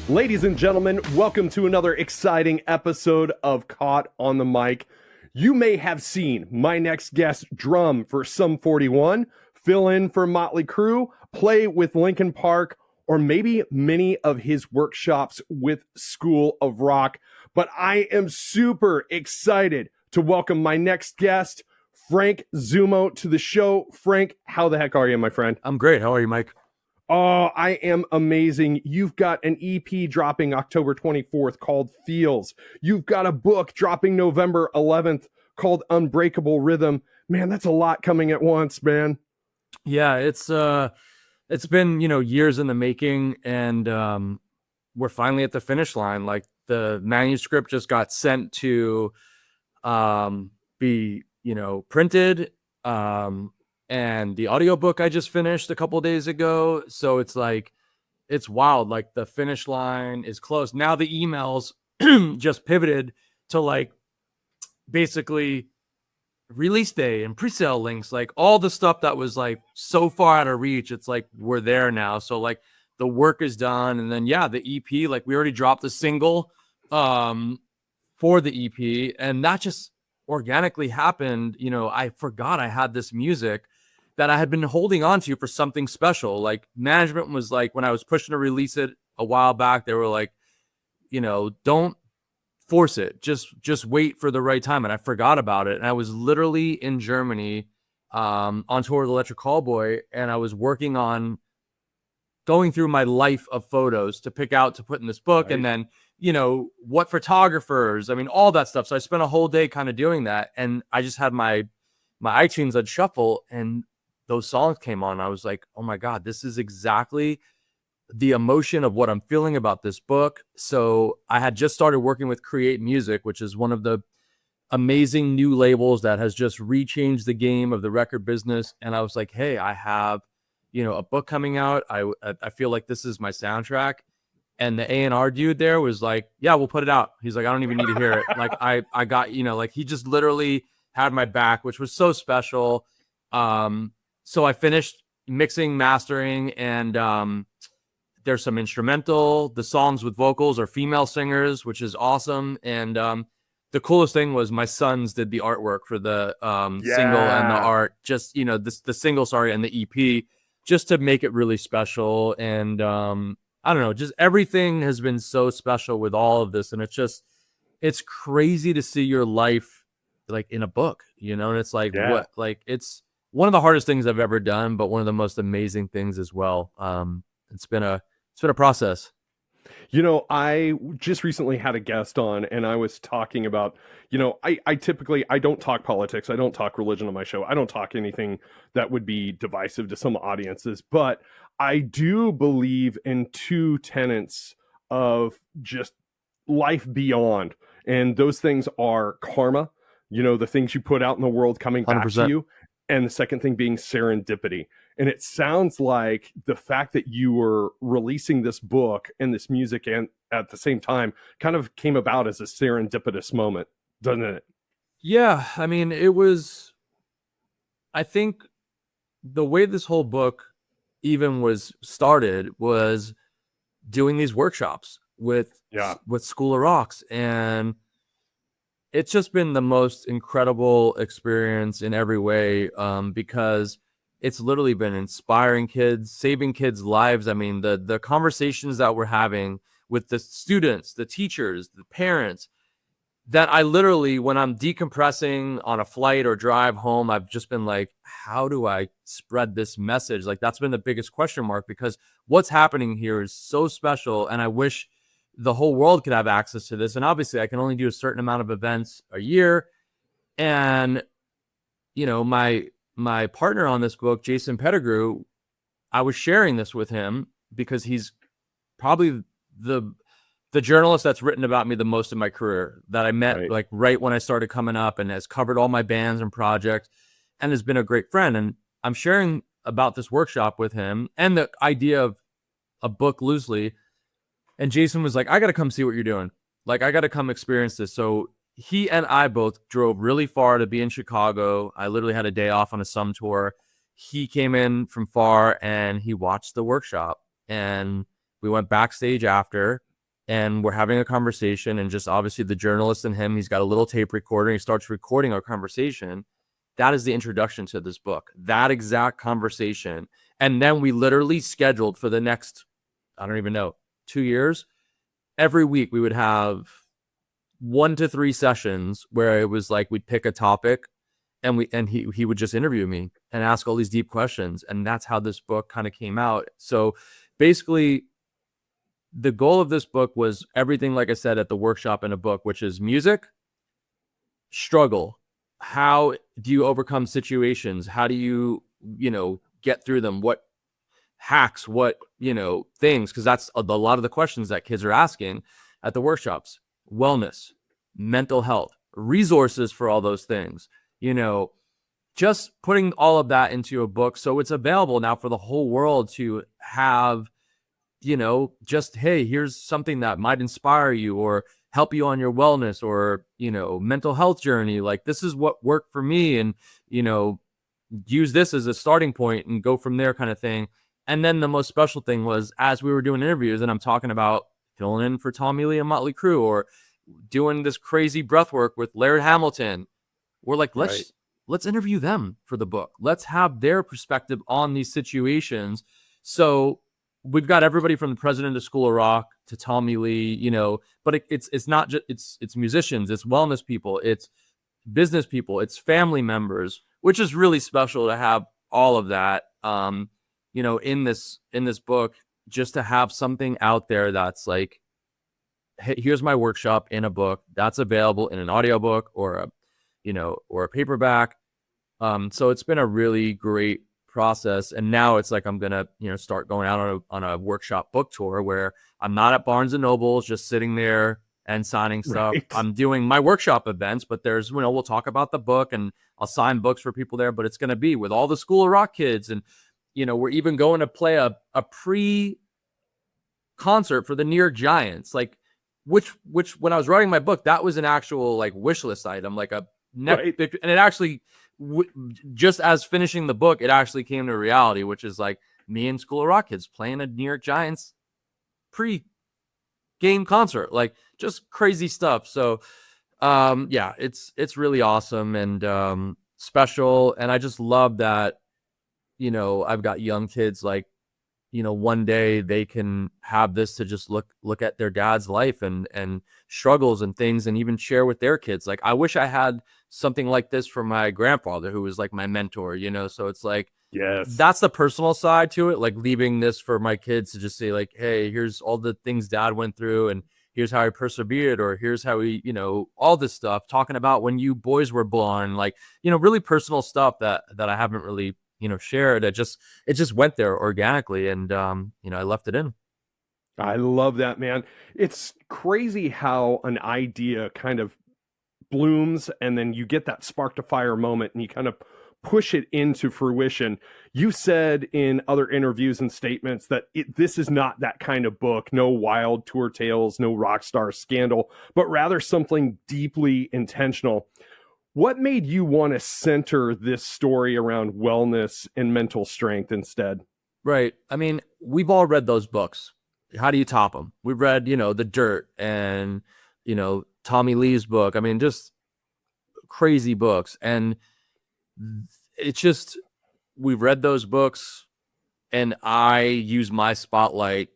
Ladies and gentlemen, welcome to another exciting episode of Caught on the Mic. You may have seen my next guest drum for Sum 41, fill in for Mötley Crüe, play with Linkin Park, or maybe many of his workshops with School of Rock. But I am super excited to welcome my next guest, Frank Zummo, to the show. Frank, how the heck are you, my friend? I'm great. How are you, Mike? Oh, I am amazing. You've got an EP dropping October 24th called Feels. You've got a book dropping November 11th called Unbreakable Rhythm. Man, that's a lot coming at once, man. Yeah, it's been, years in the making, and we're finally at the finish line. Like, the manuscript just got sent to be, printed. And the audiobook I just finished a couple days ago. So it's like, it's wild. Like, the finish line is close. Now the emails just pivoted to like basically release day and pre-sale links, like all the stuff that was like so far out of reach. It's like, we're there now. So like, the work is done. And then, the EP, like, we already dropped a single for the EP, and that just organically happened. I forgot I had this music that I had been holding on to for something special. Like, management was like, when I was pushing to release it a while back, they were like, don't force it. Just wait for the right time. And I forgot about it. And I was literally in Germany on tour with Electric Callboy, and I was working on going through my life of photos to pick out to put in this book. Right. And then, what photographers, all that stuff. So I spent a whole day kind of doing that. And I just had my iTunes on shuffle, and those songs came on. I was like, oh my God, this is exactly the emotion of what I'm feeling about this book. So I had just started working with Create Music, which is one of the amazing new labels that has just rechanged the game of the record business. And I was like, hey, I have, a book coming out. I feel like this is my soundtrack. And the A&R dude there was like, yeah, we'll put it out. He's like, I don't even need to hear it. Like, I got, like, he just literally had my back, which was so special. So I finished mixing, mastering, and there's some instrumental. The songs with vocals are female singers, which is awesome. And the coolest thing was my sons did the artwork for the single and the art, just, the single, and the EP, just to make it really special. And I don't know, just everything has been so special with all of this. And it's crazy to see your life like in a book, and it's like, it's one of the hardest things I've ever done, but one of the most amazing things as well. It's been a process. I just recently had a guest on, and I was talking about, I typically, I don't talk politics. I don't talk religion on my show. I don't talk anything that would be divisive to some audiences, but I do believe in two tenets of just life beyond. And those things are karma, the things you put out in the world coming back 100%. to you. And the second thing being serendipity. And it sounds like the fact that you were releasing this book and this music and at the same time kind of came about as a serendipitous moment, doesn't it? Yeah. It was, I think the way this whole book even was started was doing these workshops with School of Rocks. And it's just been the most incredible experience in every way, because it's literally been inspiring kids, saving kids' lives. The conversations that we're having with the students, the teachers, the parents, that I literally, when I'm decompressing on a flight or drive home, I've just been like, how do I spread this message? Like, that's been the biggest question mark, because what's happening here is so special. And I wish the whole world could have access to this. And obviously I can only do a certain amount of events a year. And, my partner on this book, Jason Pettigrew, I was sharing this with him because he's probably the journalist that's written about me the most in my career, that I met right when I started coming up, and has covered all my bands and projects, and has been a great friend. And I'm sharing about this workshop with him and the idea of a book loosely. And Jason was like, I got to come see what you're doing. Like, I got to come experience this. So he and I both drove really far to be in Chicago. I literally had a day off on a Sum tour. He came in from far and he watched the workshop, and we went backstage after. and we're having a conversation, and just obviously the journalist in him, he's got a little tape recorder, and he starts recording our conversation. That is the introduction to this book, that exact conversation. And then we literally scheduled for the next, I don't even know, 2 years. Every week we would have 1 to 3 sessions where it was like, we'd pick a topic, and he would just interview me and ask all these deep questions. And that's how this book kind of came out. So basically, the goal of this book was everything, like I said, at the workshop in a book, which is music, struggle. How do you overcome situations? How do you, get through them? What hacks, what, things? Because that's a lot of the questions that kids are asking at the workshops. Wellness, mental health, resources for all those things, just putting all of that into a book. So it's available now for the whole world to have, just, hey, here's something that might inspire you or help you on your wellness or, mental health journey. Like, this is what worked for me, and, use this as a starting point and go from there, kind of thing. And then the most special thing was, as we were doing interviews and I'm talking about filling in for Tommy Lee and Mötley Crüe, or doing this crazy breath work with Laird Hamilton, we're like, let's interview them for the book. Let's have their perspective on these situations. So we've got everybody from the president of School of Rock to Tommy Lee, but it's not just, it's musicians, it's wellness people, it's business people, it's family members, which is really special to have all of that, in this book, just to have something out there that's like, hey, here's my workshop in a book that's available in an audiobook or a paperback. So it's been a really great process. And now it's like, I'm going to, start going out on a workshop book tour where I'm not at Barnes and Noble just sitting there and signing stuff. Right. I'm doing my workshop events, but there's, we'll talk about the book and I'll sign books for people there, but it's going to be with all the School of Rock kids. And, we're even going to play a pre-concert for the New York Giants, like, which when I was writing my book, that was an actual like wish list item, like a neck, right. And it actually, just as finishing the book, it actually came to reality, which is like me and School of Rock kids playing a New York Giants pre-game concert, like just crazy stuff. So, yeah, it's really awesome and special, and I just love that. I've got young kids, like, one day they can have this to just look at their dad's life and struggles and things, and even share with their kids. Like, I wish I had something like this for my grandfather, who was like my mentor, so it's like, yes, that's the personal side to it, like leaving this for my kids to just say like, hey, here's all the things dad went through, and here's how he persevered, or here's how he, all this stuff, talking about when you boys were born, like, really personal stuff that I haven't really shared. It just went there organically, and I left it in. I love that, man. It's crazy how an idea kind of blooms, and then you get that spark to fire moment, and you kind of push it into fruition. You said in other interviews and statements that this is not that kind of book, no wild tour tales, no rock star scandal, but rather something deeply intentional. What made you want to center this story around wellness and mental strength instead? Right. I mean, we've all read those books. How do you top them? We've read, The Dirt and, Tommy Lee's book. I mean, just crazy books. And it's just, we've read those books, and I use my spotlight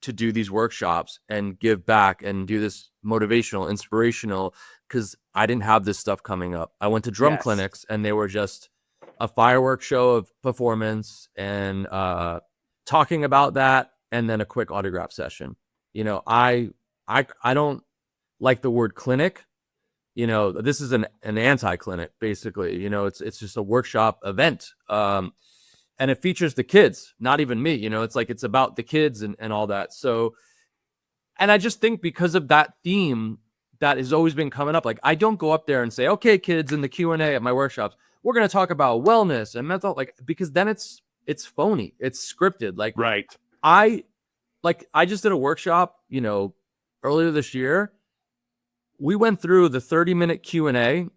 to do these workshops and give back and do this motivational, inspirational, because I didn't have this stuff coming up. I went to drum clinics, and they were just a fireworks show of performance and talking about that, and then a quick autograph session. I don't like the word clinic. This is an anti-clinic, basically. It's just a workshop event. And it features the kids, not even me. It's like, it's about the kids and all that. So, and I just think because of that theme that has always been coming up, like, I don't go up there and say, okay, kids, in the Q&A at my workshops, we're going to talk about wellness and mental, like, because then it's phony. It's scripted. Like, right. I just did a workshop, earlier this year. We went through the 30-minute Q&A,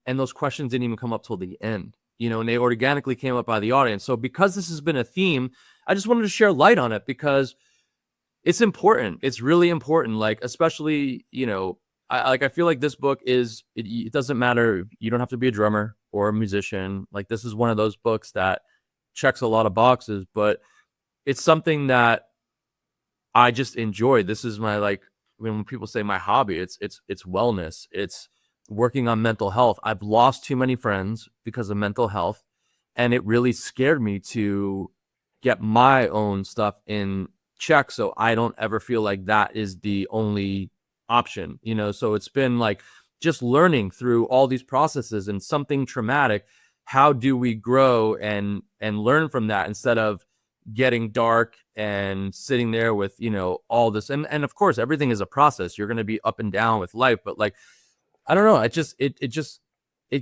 and those questions didn't even come up till the end, and they organically came up by the audience. So because this has been a theme, I just wanted to share light on it, because it's important. It's really important. Like, especially, I feel like this book it doesn't matter. You don't have to be a drummer or a musician. Like, this is one of those books that checks a lot of boxes, but it's something that I just enjoy. This is my, like, when people say my hobby, it's wellness. It's working on mental health. I've lost too many friends because of mental health, and it really scared me to get my own stuff in check, so I don't ever feel like that is the only option. So it's been like just learning through all these processes, and something traumatic, how do we grow and learn from that, instead of getting dark and sitting there with all this, and of course everything is a process. You're going to be up and down with life, but like, I don't know, it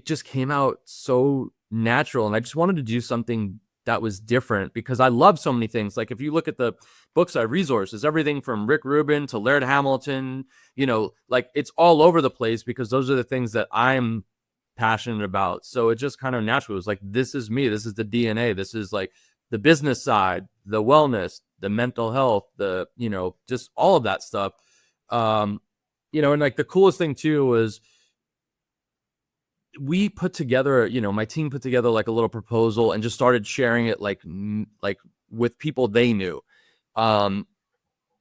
just came out so natural, and I just wanted to do something that was different, because I love so many things. Like, if you look at the books I resources, everything from Rick Rubin to Laird Hamilton, like, it's all over the place, because those are the things that I'm passionate about. So it just kind of natural. It was like, this is me. This is the DNA. This is like the business side, the wellness, the mental health, the, just all of that stuff. And like the coolest thing too was, we put together, my team put together like a little proposal and just started sharing it like with people they knew,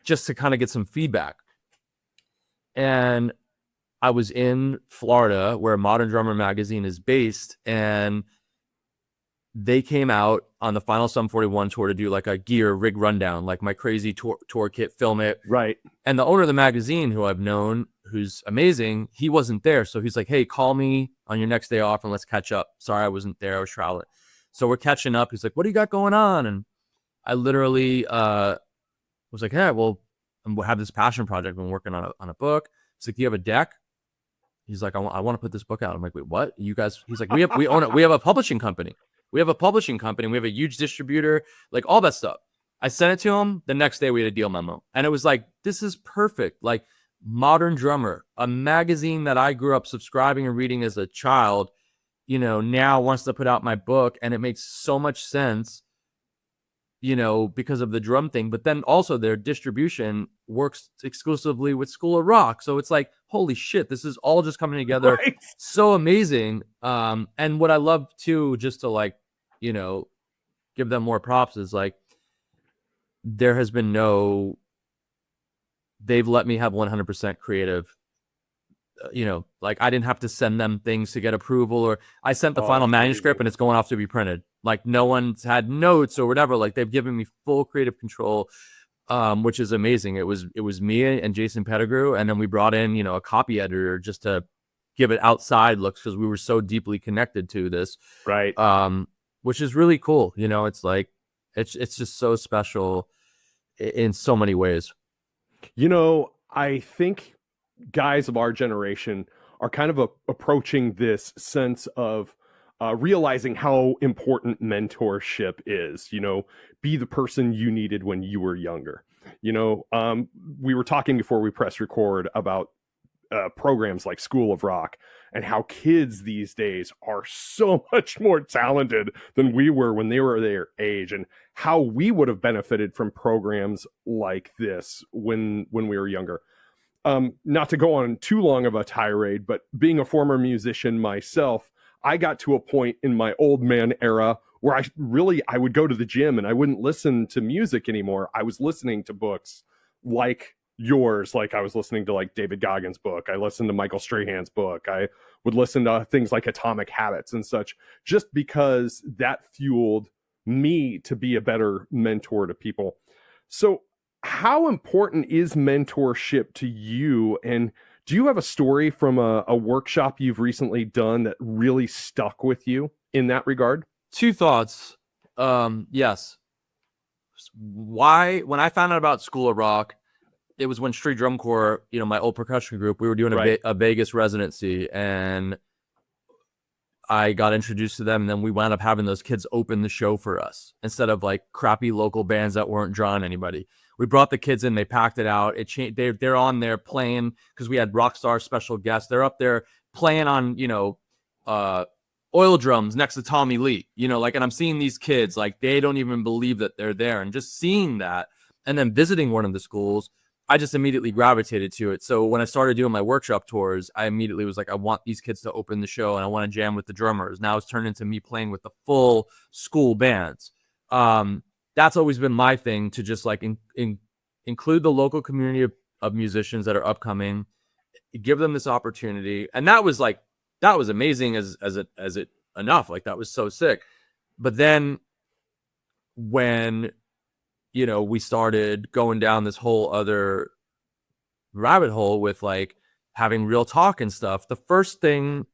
just to kind of get some feedback. And I was in Florida, where Modern Drummer magazine is based, and they came out on the final Sum 41 tour to do like a gear rig rundown, like my crazy tour kit, film it. Right. And the owner of the magazine, who I've known, who's amazing, he wasn't there. So he's like, hey, call me on your next day off and let's catch up. Sorry, I wasn't there. I was traveling. So we're catching up. He's like, what do you got going on? And I literally was like, yeah, well, I have this passion project. I've been working on a book. He's like, do you have a deck? He's like, I want to put this book out. I'm like, wait, what? You guys? He's like, we own it. We have a publishing company. We have a huge distributor, like all that stuff. I sent it to him. The next day we had a deal memo. And it was like, this is perfect. Like, Modern Drummer, a magazine that I grew up subscribing and reading as a child, now wants to put out my book. And it makes so much sense, because of the drum thing. But then also their distribution works exclusively with School of Rock. So it's like, holy shit, this is all just coming together. Right. So amazing. And what I love too, just to like, give them more props, is like, there has been they've let me have 100% creative, like, I didn't have to send them things to get approval, or I sent the final manuscript and it's going off to be printed. Like, no one's had notes or whatever. Like, they've given me full creative control, which is amazing. It was me and Jason Pettigrew. And then we brought in, a copy editor just to give it outside looks, because we were so deeply connected to this. Right. Which is really cool. It's like, it's just so special in so many ways. I think guys of our generation are kind of approaching this sense of realizing how important mentorship is. Be the person you needed when you were younger. We were talking before we press record about programs like School of Rock, and how kids these days are so much more talented than we were when they were their age, and how we would have benefited from programs like this when we were younger. Not to go on too long of a tirade, but being a former musician myself, I got to a point in my old man era where I would go to the gym and I wouldn't listen to music anymore. I was listening to books like yours. Like, I was listening to like David Goggins' book. I listened to Michael Strahan's book. I would listen to things like Atomic Habits and such, just because that fueled me to be a better mentor to people. So how important is mentorship to you? And do you have a story from a workshop you've recently done that really stuck with you in that regard? Two thoughts. Yes. When I found out about School of Rock, it was when Street Drum Corps, my old percussion group, we were doing a Vegas residency, and I got introduced to them, and then we wound up having those kids open the show for us instead of like crappy local bands that weren't drawing anybody. We brought the kids in, they packed it out. It changed. They're on there playing, because we had rock star special guests. They're up there playing on, oil drums next to Tommy Lee, and I'm seeing these kids, like, they don't even believe that they're there. And just seeing that, And then visiting one of the schools, I just immediately gravitated to it. So when I started doing my workshop tours, I immediately was like, I want these kids to open the show and I want to jam with the drummers. Now it's turned into me playing with the full school bands. That's always been my thing, to just like include the local community of musicians that are upcoming, give them this opportunity. And that was amazing as it enough. Like, that was so sick. But then when, we started going down this whole other rabbit hole with like having real talk and stuff, the first thing,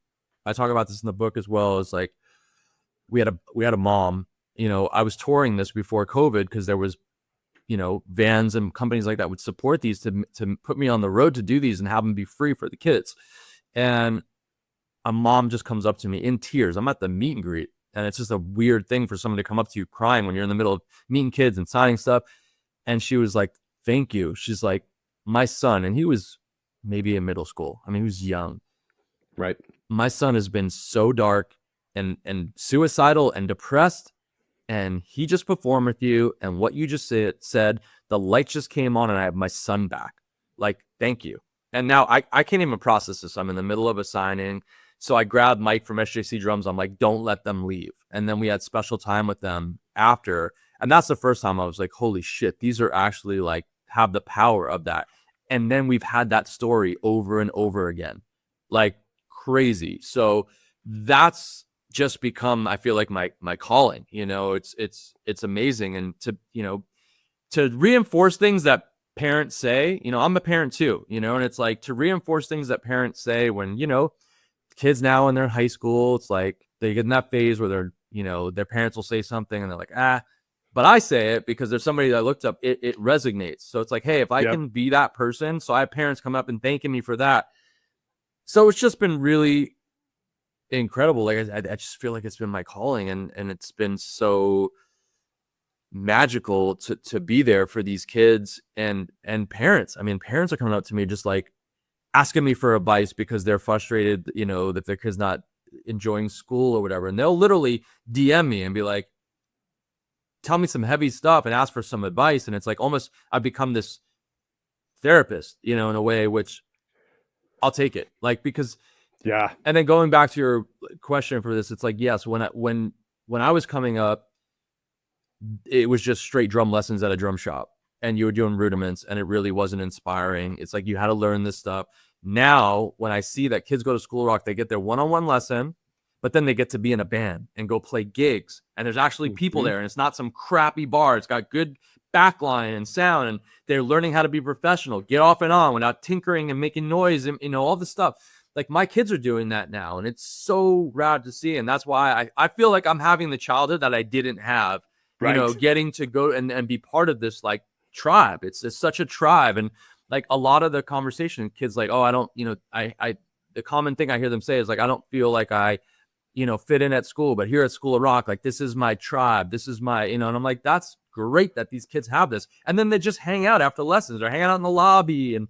I talk about this in the book as well, is like, we had a mom, I was touring this before COVID, because there was, vans and companies like that would support these to put me on the road to do these and have them be free for the kids. And a mom just comes up to me in tears. I'm at the meet and greet, and it's just a weird thing for someone to come up to you crying when you're in the middle of meeting kids and signing stuff. And she was like, thank you. She's like, my son, and he was maybe in middle school. I mean, he was young. Right. My son has been so dark and suicidal and depressed, and he just performed with you, and what you just said, the light just came on, and I have my son back. Like, thank you. And now I can't even process this. I'm in the middle of a signing. So I grabbed Mike from SJC Drums. I'm like, don't let them leave. And then we had special time with them after. And that's the first time I was like, holy shit, these are actually like, have the power of that. And then we've had that story over and over again, like crazy. So that's just become, I feel like my calling, it's amazing. And to reinforce things that parents say, I'm a parent too, and it's like, to reinforce things that parents say when, kids now in their high school, it's like they get in that phase where they're, their parents will say something and they're like, but I say it because there's somebody that I looked up, it resonates. So it's like, hey, if I can be that person, so I have parents come up and thanking me for that. So it's just been really incredible. Like, I just feel like it's been my calling, and it's been so magical to be there for these kids and parents. I mean, parents are coming up to me just like asking me for advice because they're frustrated, that their kid's not enjoying school or whatever. And they'll literally DM me and be like, tell me some heavy stuff and ask for some advice. And it's like, almost I've become this therapist, in a way, which I'll take it. Like, because and then going back to your question for this, it's like, yes, when I was coming up, it was just straight drum lessons at a drum shop, and you were doing rudiments, and it really wasn't inspiring. It's like, you had to learn this stuff. Now, when I see that kids go to School Rock, they get their one-on-one lesson, but then they get to be in a band and go play gigs. And there's actually people there, and it's not some crappy bar. It's got good backline and sound, and they're learning how to be professional, get off and on without tinkering and making noise and, all this stuff. Like, my kids are doing that now, and it's so rad to see. And that's why I feel like I'm having the childhood that I didn't have, getting to go and be part of this, like, tribe. It's such a tribe. And like, a lot of the conversation, kids like, oh, I don't, the common thing I hear them say is like, I don't feel like I, fit in at school, but here at School of Rock, like, this is my tribe. This is my, and I'm like, that's great that these kids have this. And then they just hang out after lessons. They're hanging out in the lobby, and,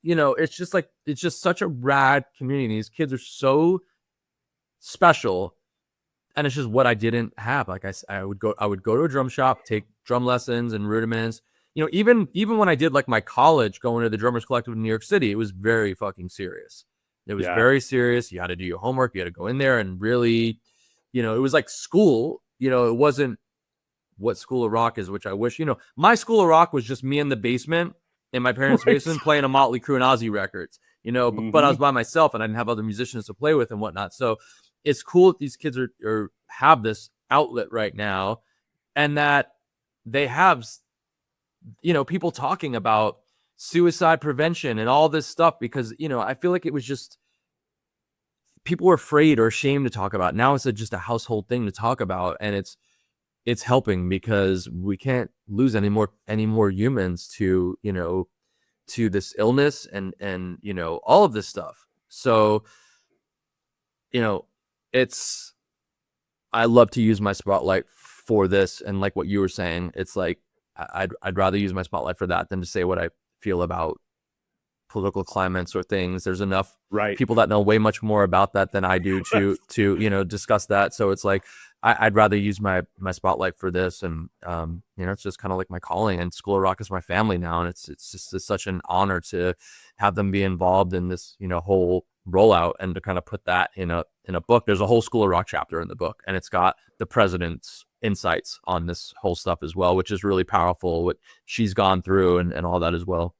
it's just like, it's just such a rad community. These kids are so special. And it's just what I didn't have. Like, I would go to a drum shop, take drum lessons and rudiments. Even when I did like my college, going to the Drummers Collective in New York City, it was very fucking serious. It was very serious. You had to do your homework. You had to go in there and really, it was like school. It wasn't what School of Rock is, which I wish, my School of Rock was just me in the basement, in my parents' basement, playing a Mötley Crüe and Ozzy records, but I was by myself and I didn't have other musicians to play with and whatnot. So it's cool that these kids are have this outlet right now, and that they have, people talking about suicide prevention and all this stuff, because, I feel like it was just, people were afraid or ashamed to talk about. Now it's just a household thing to talk about, and it's helping, because we can't lose any more humans to, to this illness and all of this stuff. So, I love to use my spotlight for this. And like what you were saying, it's like, I'd rather use my spotlight for that than to say what I feel about political climates or things. There's enough people that know way much more about that than I do to discuss that. So it's like, I'd rather use my spotlight for this, and it's just kind of like my calling, and School of Rock is my family now, and it's just such an honor to have them be involved in this whole rollout, and to kind of put that in a book. There's a whole School of Rock chapter in the book, and it's got the president's insights on this whole stuff as well, which is really powerful, what she's gone through and all that as well.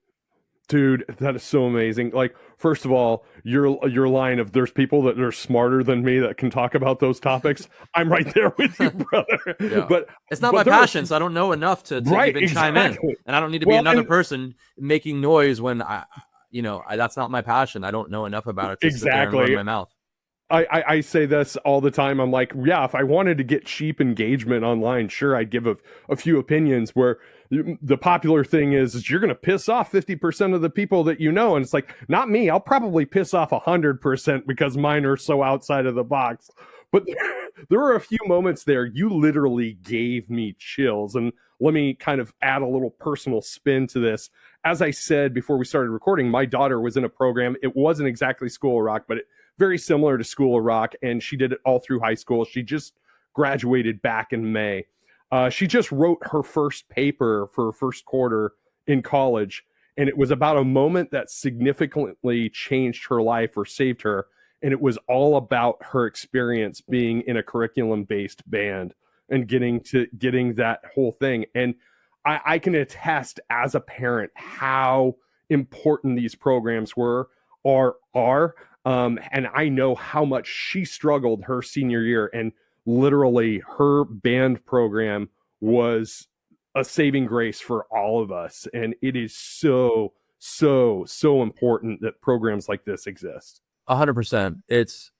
Dude, that is so amazing. Like, first of all, your line of there's people that are smarter than me that can talk about those topics. I'm right there with you, brother. Yeah. But it's not my passion, so I don't know enough to right, even chime in, and I don't need to be another person making noise when that's not my passion. I don't know enough about it to sit there and run my mouth. I say this all the time. I'm like, yeah, if I wanted to get cheap engagement online, sure, I'd give a few opinions, where the popular thing is you're going to piss off 50% of the people that you know. And it's like, not me. I'll probably piss off 100% because mine are so outside of the box. But there were a few moments there. You literally gave me chills. And let me kind of add a little personal spin to this. As I said before we started recording, my daughter was in a program. It wasn't exactly School of Rock, but very similar to School of Rock, and she did it all through high school. She just graduated back in May. She just wrote her first paper for her first quarter in college, and it was about a moment that significantly changed her life or saved her, and it was all about her experience being in a curriculum-based band and getting that whole thing. And I can attest as a parent how important these programs are. And I know how much she struggled her senior year, and literally her band program was a saving grace for all of us. And it is so important that programs like this exist. 100%. It's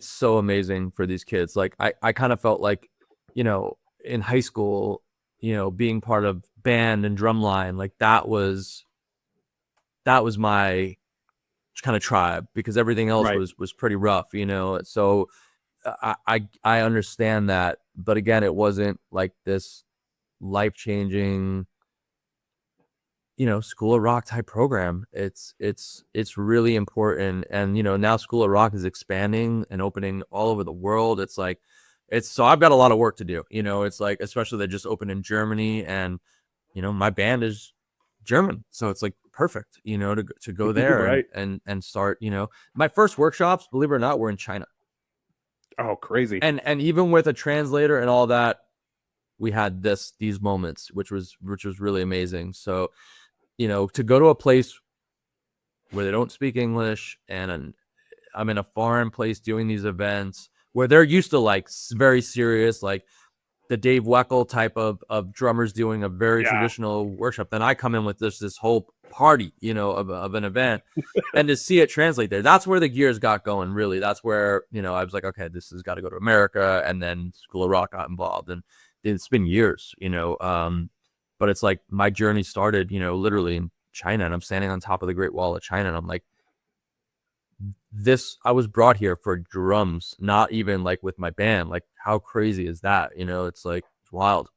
so amazing for these kids. Like I kind of felt like, in high school, being part of band and drumline, like that was my kind of tribe, because everything else was pretty rough, so I understand that. But again, it wasn't like this life-changing School of Rock type program. It's really important. And now School of Rock is expanding and opening all over the world. So I've got a lot of work to do. It's like, especially they just opened in Germany, and my band is German, so it's like perfect, to go there right. and start. My first workshops, believe it or not, were in China. Oh, crazy. And even with a translator and all that, we had these moments, which was really amazing. So, to go to a place where they don't speak English, and I'm in a foreign place doing these events where they're used to like very serious, like the Dave Weckl type of drummers doing a very traditional workshop. Then I come in with this whole party, of an event, and to see it translate there, that's where the gears got going. Really, that's where, I was like, okay, this has got to go to America. And then School of Rock got involved, and it's been years, but it's like my journey started, literally in China, and I'm standing on top of the Great Wall of China, and I'm like, I was brought here for drums, not even like with my band. Like, how crazy is that? It's like, it's wild.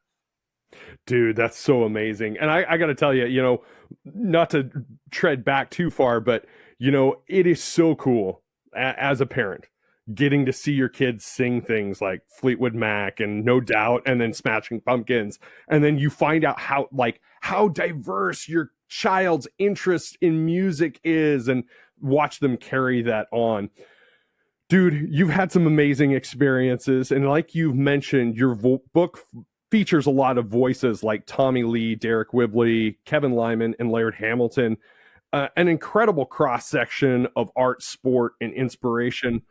Dude, that's so amazing. And I got to tell you, not to tread back too far, but it is so cool as a parent getting to see your kids sing things like Fleetwood Mac and No Doubt, and then Smashing Pumpkins. And then you find out how diverse your child's interest in music is, and watch them carry that on. Dude, you've had some amazing experiences. And like you've mentioned, your book features a lot of voices like Tommy Lee, Derek Whibley, Kevin Lyman, and Laird Hamilton. An incredible cross-section of art, sport, and inspiration.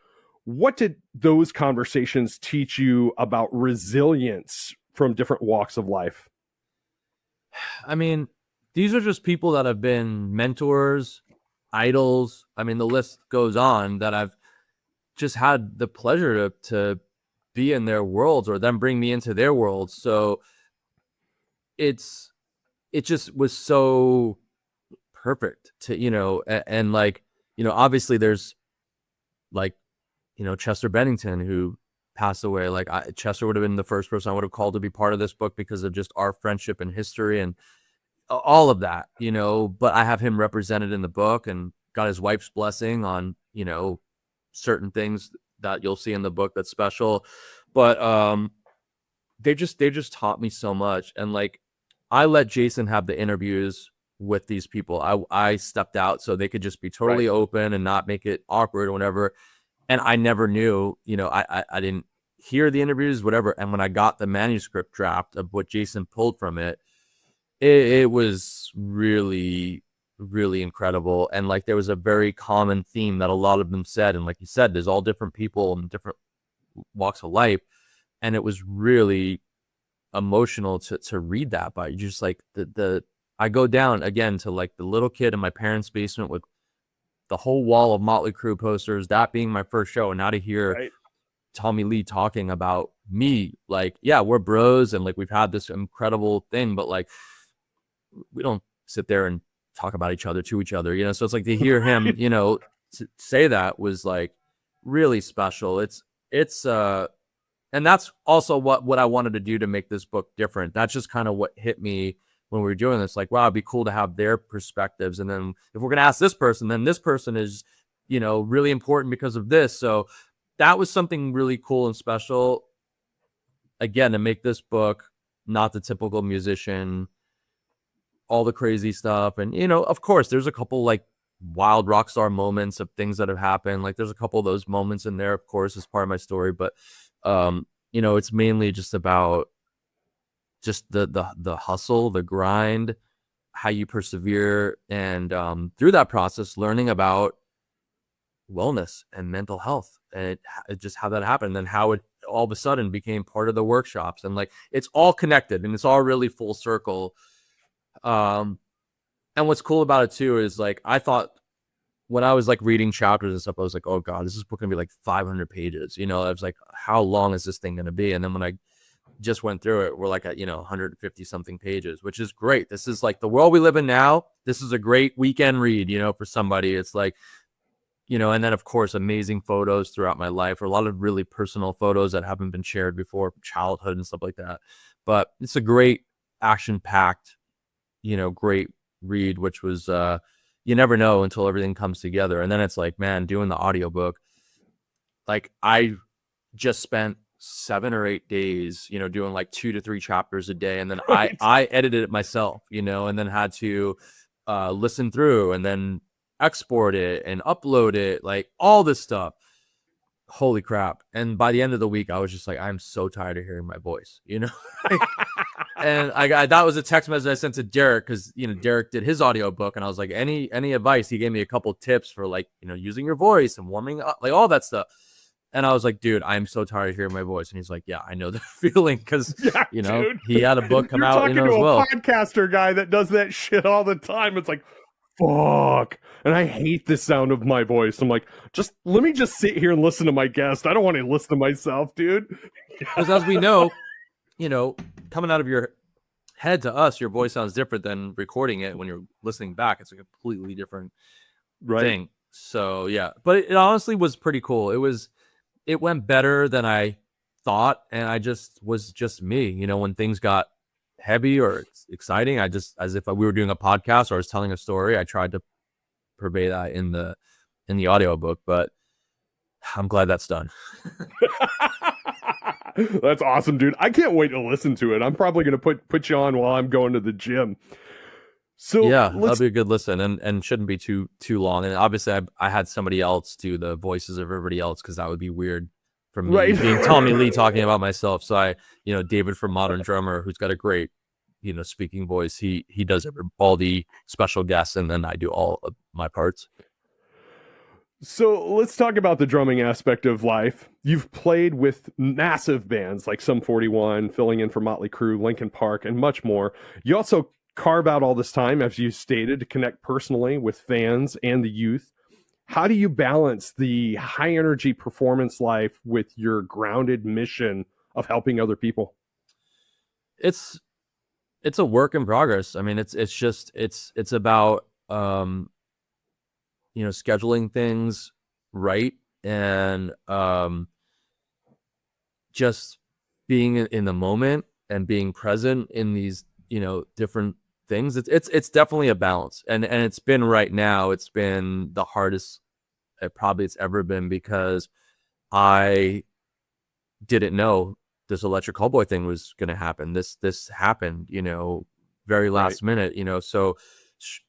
What did those conversations teach you about resilience from different walks of life? I mean, these are just people that have been mentors, idols. I mean, the list goes on, that I've just had the pleasure to be in their worlds, or them bring me into their worlds. So it just was so perfect to, and like, obviously there's like, Chester Bennington, who passed away. Like, Chester would have been the first person I would have called to be part of this book, because of just our friendship and history and all of that, but I have him represented in the book, and got his wife's blessing on, certain things that you'll see in the book that's special. But they just taught me so much. And like, I let Jason have the interviews with these people. I stepped out so they could just be totally open and not make it awkward or whatever. And I never knew, I didn't hear the interviews, whatever. And when I got the manuscript draft of what Jason pulled from it, it was really, really incredible. And like, there was a very common theme that a lot of them said. And like you said, there's all different people and different walks of life. And it was really emotional to read that. But you just like I go down again to like the little kid in my parents' basement with the whole wall of Mötley Crüe posters, that being my first show. And now to hear Tommy Lee talking about me, like, yeah, we're bros. And like, we've had this incredible thing, but like, we don't sit there and talk about each other to each other, So it's like to hear him, say that was like really special. It's and that's also what I wanted to do to make this book different. That's just kind of what hit me when we were doing this. Like, wow, it'd be cool to have their perspectives. And then if we're going to ask this person, then this person is, really important because of this. So that was something really cool and special. Again, to make this book not the typical musician, all the crazy stuff. And, of course, there's a couple like wild rock star moments of things that have happened. Like there's a couple of those moments in there, of course, as part of my story. But, it's mainly just about just the hustle, the grind, how you persevere. And through that process, learning about wellness and mental health and just how that happened and how it all of a sudden became part of the workshops. And like, it's all connected and it's all really full circle. And what's cool about it too is like, I thought when I was like reading chapters and stuff, I was like, oh God, this is book gonna be like 500 pages. I was like, how long is this thing gonna be? And then when I just went through it, we're like at 150 something pages, which is great. This is like the world we live in now. This is a great weekend read, for somebody. It's like, and then of course, amazing photos throughout my life, or a lot of really personal photos that haven't been shared before, childhood and stuff like that. But it's a great action-packed, great read, which was you never know until everything comes together. And then it's like, man, doing the audiobook, like I just spent 7 or 8 days, doing like 2 to 3 chapters a day. And then I edited it myself, and then had to listen through and then export it and upload it, like all this stuff. Holy crap. And by the end of the week, I was just like, I'm so tired of hearing my voice, And that was a text message I sent to Derek because, Derek did his audiobook and I was like, any advice? He gave me a couple tips for like, using your voice and warming up, like all that stuff. And I was like, dude, I'm so tired of hearing my voice. And he's like, yeah, I know the feeling because, dude, he had a book come out, talking to as well. A podcaster guy that does that shit all the time. It's like, fuck. And I hate the sound of my voice. I'm like, let me just sit here and listen to my guest. I don't want to listen to myself, dude. Because as we know, coming out of your head to us, your voice sounds different than recording it when you're listening back. It's a completely different thing. So yeah, but it honestly was pretty cool. It went better than I thought. And I just was just me, when things got heavy or exciting, I just, as if we were doing a podcast or I was telling a story, I tried to purvey that in the audiobook, but I'm glad that's done. That's awesome, dude. I can't wait to listen to it. I'm probably going to put you on while I'm going to the gym. So yeah, that'll be a good listen and shouldn't be too long. And obviously I had somebody else do the voices of everybody else because that would be weird for me being Tommy Lee talking about myself. So I, David from Modern Drummer, who's got a great, speaking voice. He does all the special guests and then I do all of my parts. So let's talk about the drumming aspect of life. You've played with massive bands like Sum 41, filling in for Mötley Crüe, Linkin Park, and much more. You also carve out all this time, as you stated, to connect personally with fans and the youth. How do you balance the high energy performance life with your grounded mission of helping other people? It's a work in progress. I mean, it's about scheduling things right and just being in the moment and being present in these different things. It's definitely a balance, and it's been right now. It's been the hardest it's ever been because I didn't know this Electric Callboy thing was going to happen. This happened, very last minute, so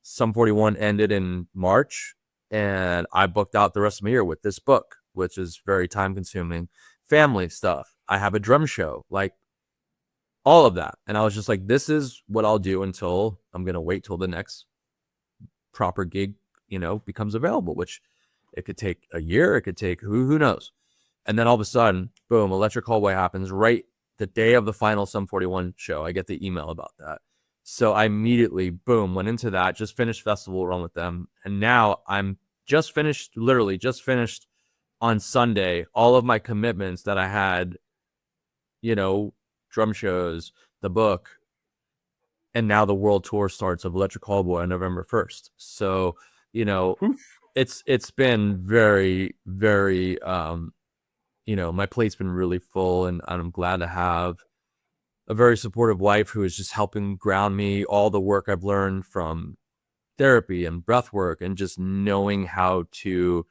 Sum 41 ended in March, and I booked out the rest of my year with this book, which is very time consuming. Family stuff. I have a drum show, like all of that. And I was just like, this is what I'll do until I'm going to wait till the next proper gig, becomes available, which it could take a year. It could take who knows. And then all of a sudden, boom, Electric Hallway happens right the day of the final Sum 41 show. I get the email about that. So I immediately, boom, went into that, just finished festival run with them. And now I'm literally just finished on Sunday, all of my commitments that I had, drum shows, the book, and now the world tour starts of Electric Callboy on November 1st. So, it's been very, very, my plate's been really full, and I'm glad to have a very supportive wife who is just helping ground me, all the work I've learned from therapy and breath work and just knowing how to,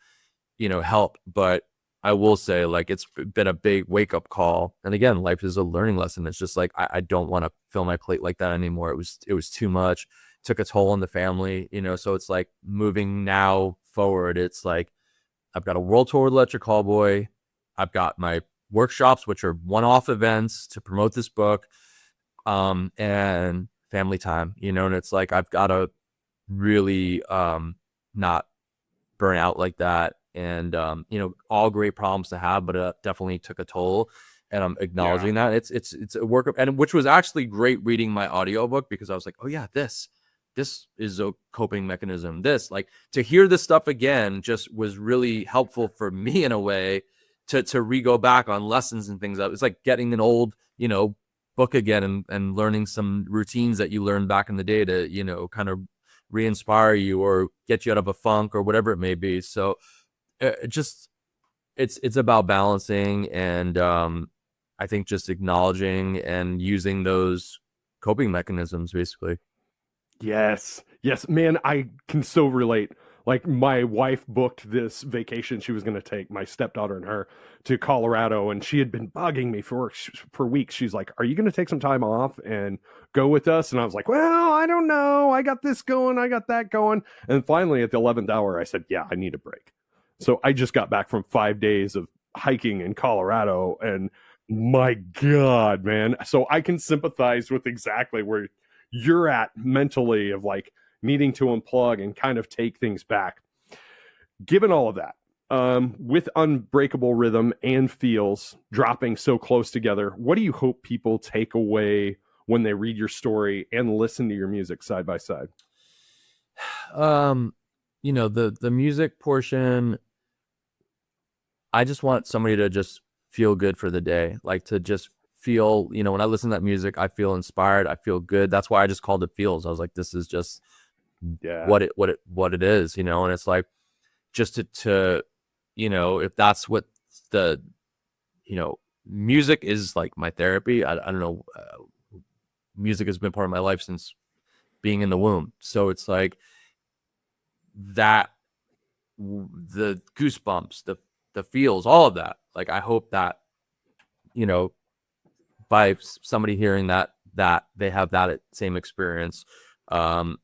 help. But I will say, like, it's been a big wake up call. And again, life is a learning lesson. It's just like, I don't want to fill my plate like that anymore. It was too much, took a toll on the family, so it's like moving now forward. It's like, I've got a world tour with Electric Callboy. I've got my workshops, which are one-off events to promote this book, and family time, and it's like, I've got to really, not burn out like that. And, all great problems to have, but it definitely took a toll, and I'm acknowledging that. It's a work of, and which was actually great reading my audiobook, because I was like, oh yeah, this is a coping mechanism. This, like, to hear this stuff again just was really helpful for me in a way to re-go back on lessons and things. It's like getting an old, book again, and learning some routines that you learned back in the day to, kind of re-inspire you or get you out of a funk or whatever it may be. So it's about balancing, and I think just acknowledging and using those coping mechanisms, basically. Yes, man, I can so relate. Like, my wife booked this vacation she was going to take, my stepdaughter and her, to Colorado, and she had been bugging me for weeks. She's like, "Are you going to take some time off and go with us?" And I was like, "Well, I don't know. I got this going, I got that going." And finally, at the 11th hour, I said, "Yeah, I need a break." So I just got back from 5 days of hiking in Colorado, and my God, man. So I can sympathize with exactly where you're at mentally, of like needing to unplug and kind of take things back. Given all of that, with Unbreakable Rhythm and Feels dropping so close together, what do you hope people take away when they read your story and listen to your music side by side? The music portion, I just want somebody to just feel good for the day, like to just feel, when I listen to that music, I feel inspired, I feel good. That's why I just called it Feels. I was like, this is just what it is, and it's like, just to if that's what the music is, like my therapy. I don't know, music has been part of my life since being in the womb, so it's like that, the goosebumps, the feels, all of that. Like, I hope that by somebody hearing that they have that same experience. And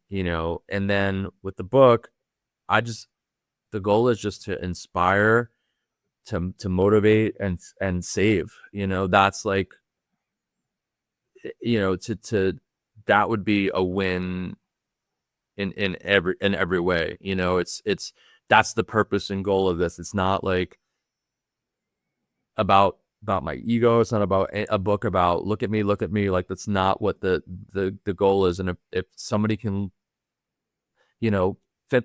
then with the book, the goal is just to inspire, to motivate, and save. That's like, to that would be a win in every way. It's that's the purpose and goal of this. It's not like about my ego. It's not about a book about look at me. Like, that's not what the goal is. And if somebody can,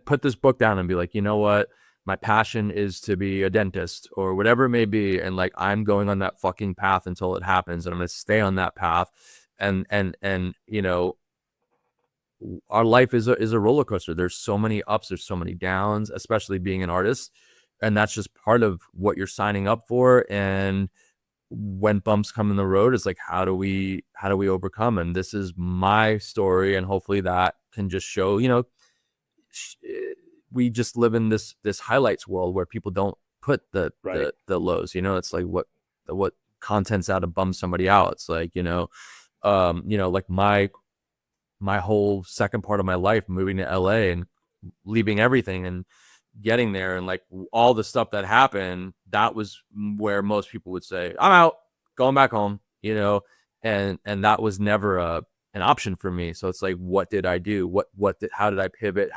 put this book down and be like, you know what, my passion is to be a dentist or whatever it may be, and like, I'm going on that fucking path until it happens, and I'm gonna stay on that path. And our life is a roller coaster. There's so many ups, there's so many downs, especially being an artist, and that's just part of what you're signing up for. And when bumps come in the road, it's like, how do we overcome? And this is my story, and hopefully that can just show, we just live in this highlights world where people don't put the lows. It's like, what content's out to bum somebody out. It's like, like my whole second part of my life, moving to LA and leaving everything and getting there, and like all the stuff that happened, that was where most people would say, I'm out, going back home, and that was never an option for me. So it's like, what did I do? How did I pivot?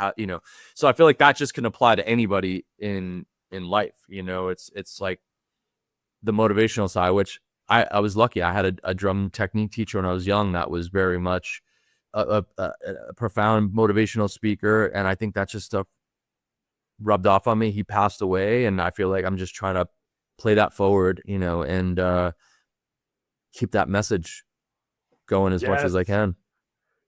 So I feel like that just can apply to anybody in life. It's like the motivational side, which I was lucky. I had a drum technique teacher when I was young that was very much a profound motivational speaker, and I think that just stuff rubbed off on me. He passed away, and I feel like I'm just trying to play that forward, and keep that message going as much as I can.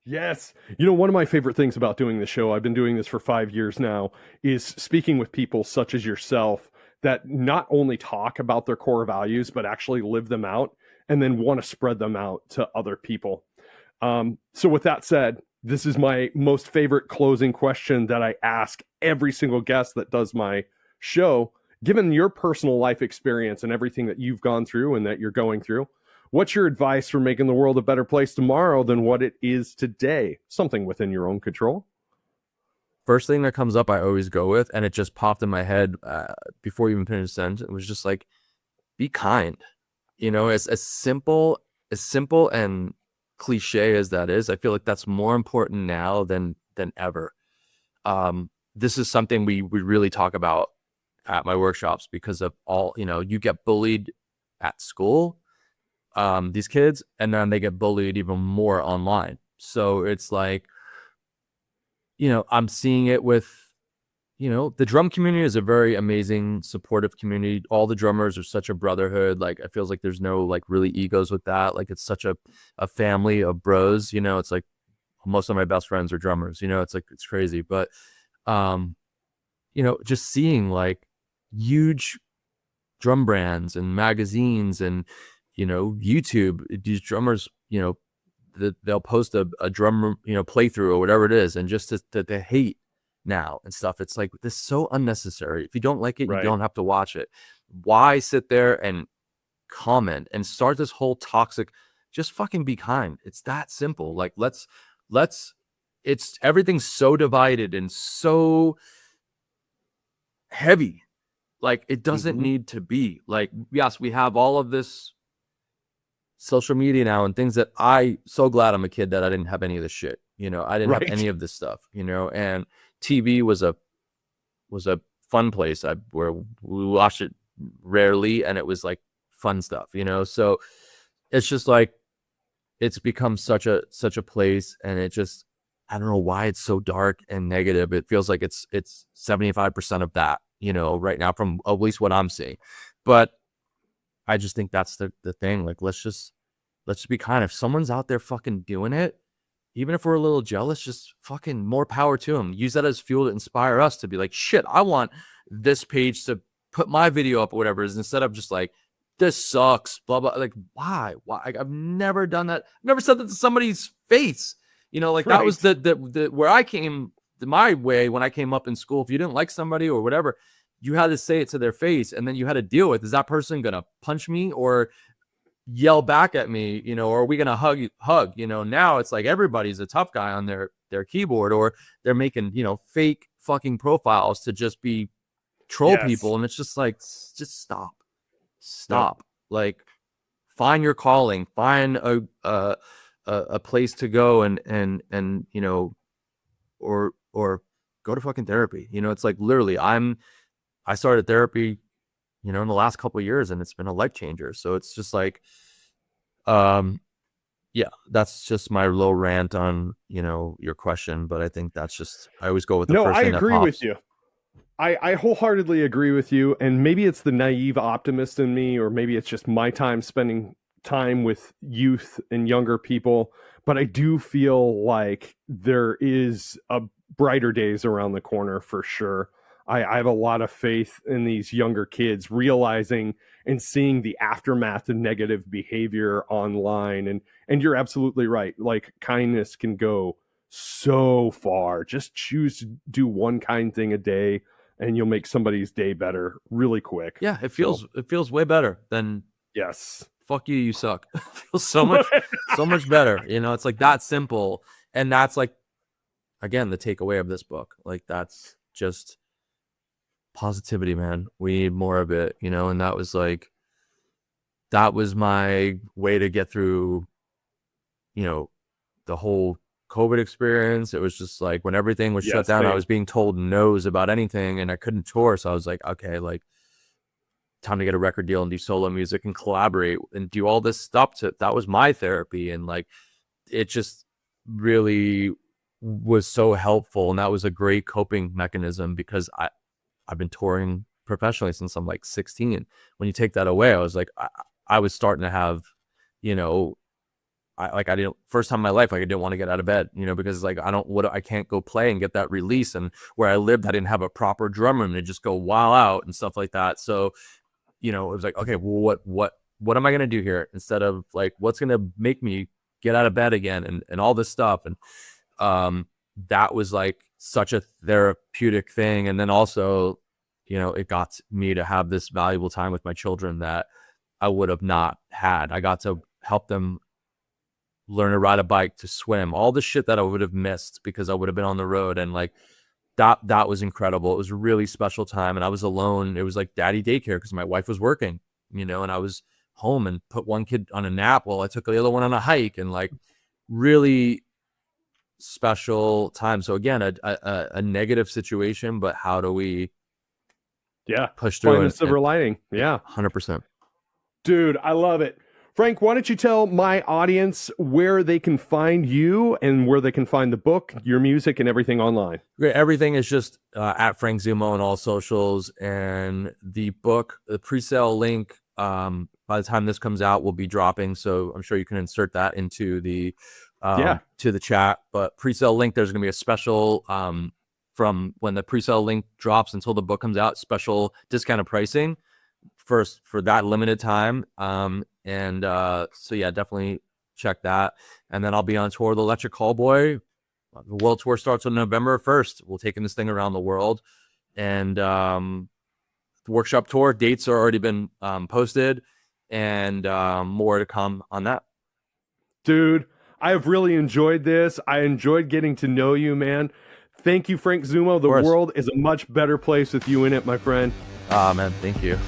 Yes. One of my favorite things about doing the show, I've been doing this for 5 years now, is speaking with people such as yourself that not only talk about their core values, but actually live them out and then want to spread them out to other people. So with that said, this is my most favorite closing question that I ask every single guest that does my show. Given your personal life experience and everything that you've gone through and that you're going through, what's your advice for making the world a better place tomorrow than what it is today? Something within your own control. First thing that comes up, I always go with, and it just popped in my head before you even finished the sentence. It was just like, be kind. As simple and cliche as that is, I feel like that's more important now than ever. This is something we really talk about at my workshops, because of all, you get bullied at school, these kids, and then they get bullied even more online. So it's like, I'm seeing it with, the drum community is a very amazing, supportive community. All the drummers are such a brotherhood. Like, it feels like there's no like really egos with that. Like, it's such a family of bros, it's like most of my best friends are drummers, it's like, it's crazy. But, just seeing like huge drum brands and magazines and, YouTube, these drummers, they'll post a drum, playthrough or whatever it is. And just to hate now and stuff, it's like, this is so unnecessary. If you don't like it, Right. You don't have to watch it. Why sit there and comment and start this whole toxic? Just fucking be kind. It's that simple. Like, let's it's everything's so divided and so heavy. Like, it doesn't need to be. Like, yes, we have all of this social media now and things that so glad I'm a kid that I didn't have any of this shit. I didn't have any of this stuff, and TV was a fun place where we watched it rarely, and it was like fun stuff, so it's just like, it's become such a place, and it just, I don't know why it's so dark and negative. It feels like it's 75% of that, right now, from at least what I'm seeing. But I just think that's the thing. Like, let's just be kind. If someone's out there fucking doing it, even if we're a little jealous, just fucking more power to them. Use that as fuel to inspire us to be like, shit, I want this page to put my video up or whatever it is, instead of just like, this sucks, blah, blah. Like, why? I've never done that. I've never said that to somebody's face. Like, that was the where I came, my way when I came up in school. If you didn't like somebody or whatever, you had to say it to their face, and then you had to deal with, is that person going to punch me or yell back at me, or are we going to hug? Now it's like everybody's a tough guy on their keyboard, or they're making, fake fucking profiles to just be troll people. And it's just like, just stop. Yep. Like, find your calling, find a place to go and or go to fucking therapy. It's like, literally, I started therapy, in the last couple of years, and it's been a life changer. So it's just like, yeah, that's just my little rant on, your question. But I think that's just, I always go with the first thing that pops. I agree with you. I wholeheartedly agree with you. And maybe it's the naive optimist in me, or maybe it's just my time spending time with youth and younger people. But I do feel like there is a brighter days around the corner for sure. I have a lot of faith in these younger kids realizing and seeing the aftermath of negative behavior online. And you're absolutely right. Like, kindness can go so far. Just choose to do one kind thing a day, and you'll make somebody's day better really quick. Yeah, it feels way better than yes, fuck you, you suck. Feels so much better. You know, it's like that simple. And that's like, again, the takeaway of this book. Like, that's just positivity, man. We need more of it, you know? And that was my way to get through, you know, the whole COVID experience. It was just like when everything was shut down, I was being told no's about anything and I couldn't tour. So I was like, okay, like, time to get a record deal and do solo music and collaborate and do all this stuff. That was my therapy. And like, it just really was so helpful. And that was a great coping mechanism because I've been touring professionally since I'm like 16. When you take that away, I was like, I was starting to have, you know, first time in my life, like I didn't want to get out of bed, you know, because like, I can't go play and get that release. And where I lived, I didn't have a proper drum room to just go wild out and stuff like that. So, you know, it was like, okay, well, what am I going to do here? Instead of like, what's going to make me get out of bed again and all this stuff. And that was like such a therapeutic thing. And then also, you know, it got me to have this valuable time with my children that I would have not had. I got to help them learn to ride a bike, to swim, all the shit that I would have missed because I would have been on the road. And like, that was incredible. It was a really special time. And I was alone. It was like daddy daycare because my wife was working, you know, and I was home and put one kid on a nap while I took the other one on a hike, and like really special time. So again, a negative situation, but how do we push through find the silver lining? 100%. Dude, I love it. Frank, why don't you tell my audience where they can find you and where they can find the book, your music, and everything online? Great. Everything is just at Frank Zummo on all socials. And the book, the pre-sale link, by the time this comes out, will be dropping. So I'm sure you can insert that into the to the chat. But pre-sale link, there's going to be a special from when the pre-sale link drops until the book comes out, special discounted pricing for that limited time. So yeah, definitely check that. And then I'll be on tour with Electric Callboy. The world tour starts on November 1st. We're taking this thing around the world. And the workshop tour dates are already been posted, and more to come on that. Dude, I have really enjoyed this. I enjoyed getting to know you, man. Thank you, Frank Zummo. The world is a much better place with you in it, my friend. Man, thank you.